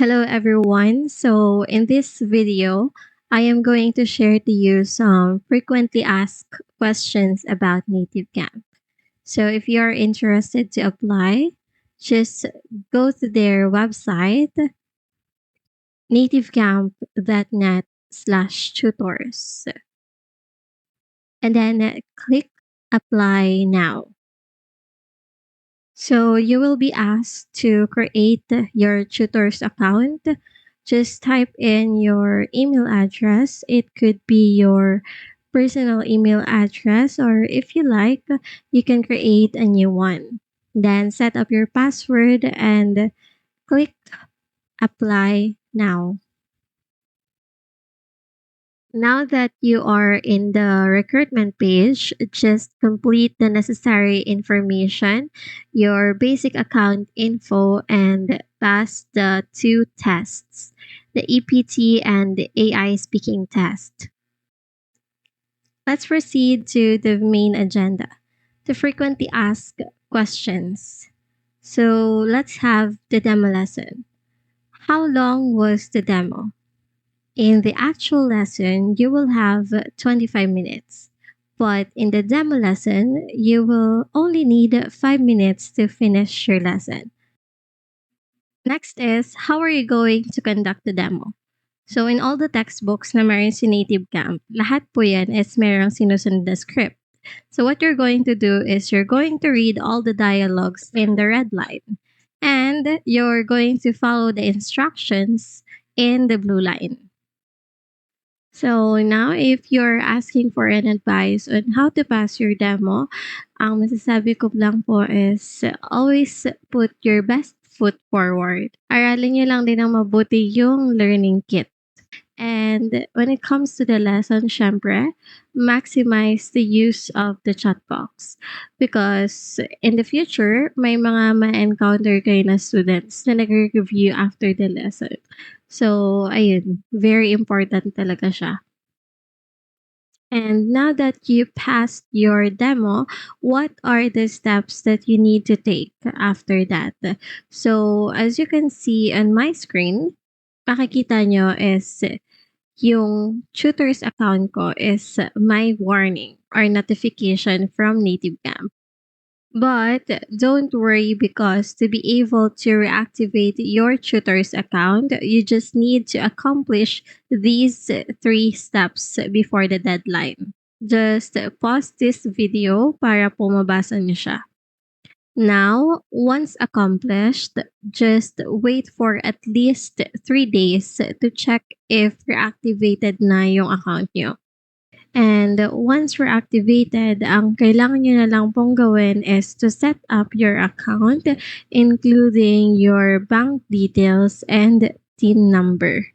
Hello, everyone. So, in this video, I am going to share to you some frequently asked questions about Native Camp. So, if you are interested to apply, just go to their website, nativecamp.net/tutors, and then click apply now. So you will be asked to create your tutor's account. Just type in your email address. It could be your personal email address, or if you like, you can create a new one. Then set up your password and click apply now. Now that you are in the recruitment page, just complete the necessary information, your basic account info, and pass the two tests, the EPT and the AI speaking test. Let's proceed to the main agenda, the frequently asked questions. So let's have the demo lesson. How long was the demo? In the actual lesson, you will have 25 minutes. But in the demo lesson, you will only need 5 minutes to finish your lesson. Next is, how are you going to conduct the demo? So in all the textbooks na meron si Native Camp, lahat po yan is merong sinusunod na script. So what you're going to do is you're going to read all the dialogues in the red line. And you're going to follow the instructions in the blue line. So now, if you're asking for an advice on how to pass your demo, ang masasabi ko lang po is always put your best foot forward. Aralin niyo lang din ng mabuti yung learning kit. And when it comes to the lesson, syempre, maximize the use of the chat box. Because in the future, may mga ma-encounter kayo na students na nag-review after the lesson. So, ayun, very important talaga siya. And now that you passed your demo, what are the steps that you need to take after that? So, as you can see on my screen, makikita nyo is yung tutor's account ko is my warning or notification from Native Camp. But don't worry, because to be able to reactivate your tutor's account, you just need to accomplish these three steps before the deadline. Just pause this video para po mabasa niyo siya. Now, once accomplished, just wait for at least 3 days to check if reactivated na yung account nyo. And once reactivated, ang kailangan nyo na lang pong gawin is to set up your account, including your bank details and TIN number.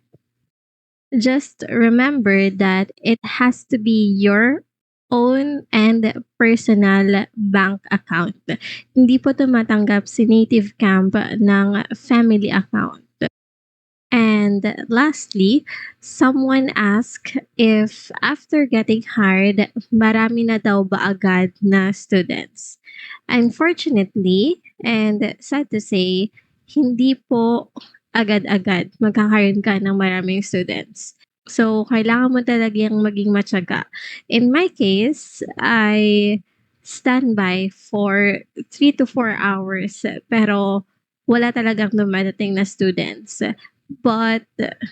Just remember that it has to be your own and personal bank account. Hindi po tumatanggap si Native Camp ng family account. And lastly, someone asked if after getting hired, marami na daw ba agad na students? Unfortunately, and sad to say, hindi po agad-agad magkakaroon ka ng maraming students. So, kailangan mo talagang maging matyaga. In my case, I stand by for 3 to 4 hours, pero wala talagang dumadating na students. But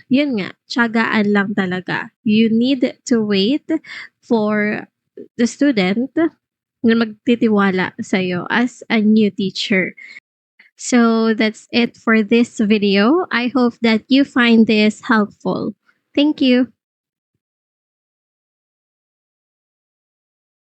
yun nga, tiyagaan lang talaga. You need to wait for the student na magtitiwala sa'yo as a new teacher. So that's it for this video. I hope that you find this helpful. Thank you.